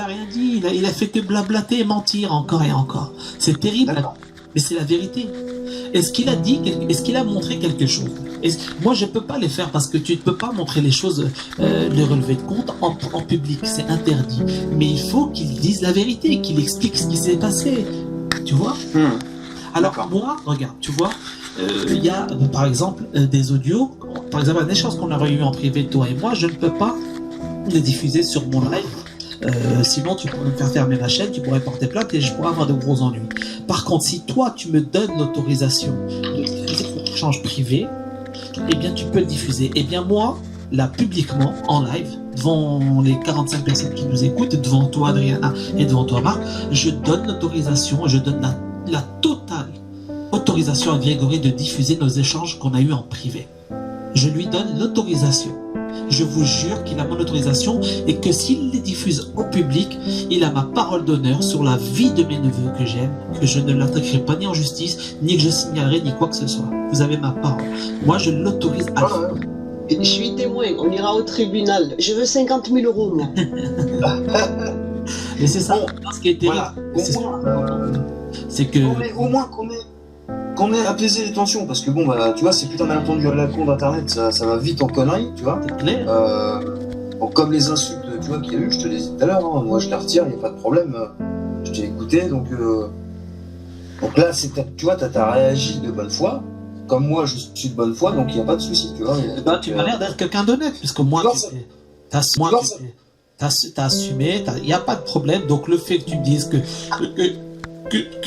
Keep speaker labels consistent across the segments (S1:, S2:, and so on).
S1: rien dit. Il a fait que blablater et mentir encore et encore. C'est terrible, mais c'est la vérité. Est-ce qu'il a dit, est-ce qu'il a montré quelque chose? Moi, je peux pas les faire parce que tu ne peux pas montrer les choses, les relevés de compte en public, c'est interdit. Mais il faut qu'il dise la vérité, qu'il explique ce qui s'est passé. Tu vois? Alors moi, regarde, tu vois, il y a par exemple des audios, par exemple un échange qu'on aurait eu en privé toi et moi, je ne peux pas les diffuser sur mon live. Sinon tu pourrais me faire fermer ma chaîne, tu pourrais porter plainte et je pourrais avoir de gros ennuis. Par contre, si toi tu me donnes l'autorisation de diffuser cet échange privé, eh bien tu peux le diffuser. Eh bien moi, là publiquement, en live, devant les 45 personnes qui nous écoutent, devant toi Adriana et devant toi Marc, je donne l'autorisation, je donne la totale autorisation à Grégory de diffuser nos échanges qu'on a eus en privé. Je lui donne l'autorisation. Je vous jure qu'il a mon autorisation et que s'il les diffuse au public, il a ma parole d'honneur sur la vie de mes neveux que j'aime, que je ne l'attaquerai pas ni en justice, ni que je signalerai, ni quoi que ce soit. Vous avez ma parole. Moi, je l'autorise à le faire.
S2: Je suis témoin, on ira au tribunal. Je veux 50 000 euros, moi.
S1: Mais c'est ça, ce qui est terrible. C'est que...
S3: Au moins qu'on ait apaisé les tensions, parce que bon, bah, tu vois, ces putains de malentendus à la con d'internet, ça va vite en conneries, tu vois.
S1: C'est clair.
S3: Bon, comme les insultes, tu vois, qu'il y a eu, je te les ai dit tout à l'heure, hein, moi je les retire, il n'y a pas de problème, je t'ai écouté, donc là, tu vois, t'as réagi de bonne foi, comme moi je suis de bonne foi, donc il n'y a pas de souci, tu vois.
S1: Tu m'as l'air d'être quelqu'un d'honnête, puisque moi, t'as assumé, il n'y a pas de problème, donc le fait que tu me dises que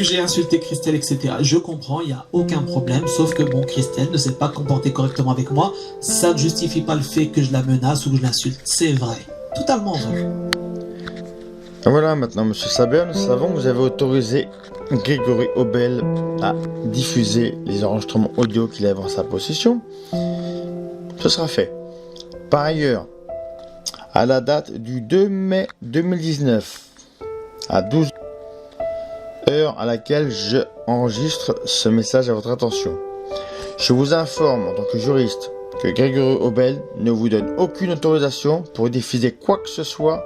S1: j'ai insulté Christelle, etc. Je comprends, il n'y a aucun problème, sauf que bon, Christelle ne s'est pas comportée correctement avec moi. Ça ne justifie pas le fait que je la menace ou que je l'insulte. C'est vrai. Totalement vrai.
S4: Voilà, maintenant, Monsieur Saber, nous savons que vous avez autorisé Grégory Obel à diffuser les enregistrements audio qu'il avait en sa possession. Ce sera fait. Par ailleurs, à la date du 2 mai 2019, à 12h à laquelle je enregistre ce message à votre attention, je vous informe en tant que juriste que Grégory Obel ne vous donne aucune autorisation pour diffuser quoi que ce soit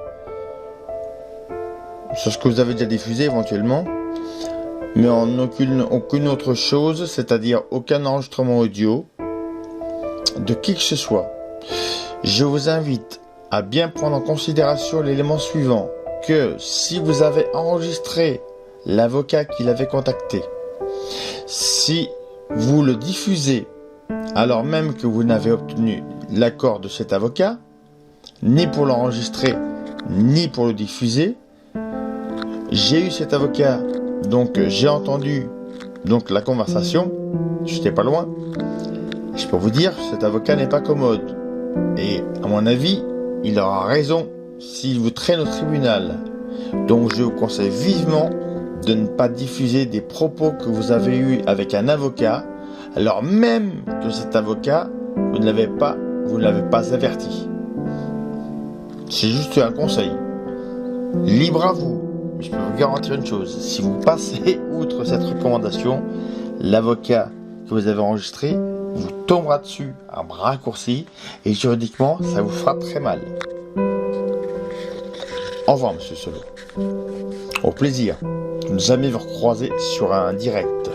S4: sur ce que vous avez déjà diffusé éventuellement, mais en aucune autre chose, c'est-à-dire aucun enregistrement audio de qui que ce soit. Je vous invite à bien prendre en considération l'élément suivant, que si vous avez enregistré l'avocat qui l'avait contacté, si vous le diffusez alors même que vous n'avez obtenu l'accord de cet avocat, ni pour l'enregistrer, ni pour le diffuser, j'ai eu cet avocat, donc j'ai entendu donc la conversation, j'étais pas loin, je peux vous dire, cet avocat n'est pas commode, et à mon avis, il aura raison s'il vous traîne au tribunal. Donc je vous conseille vivement de ne pas diffuser des propos que vous avez eus avec un avocat, alors même que cet avocat, vous ne l'avez pas averti. C'est juste un conseil. Libre à vous. Mais je peux vous garantir une chose, si vous passez outre cette recommandation, l'avocat que vous avez enregistré vous tombera dessus à bras raccourcis et juridiquement, ça vous fera très mal. Au revoir, Monsieur Solo. Au plaisir de nous jamais vous recroiser sur un direct.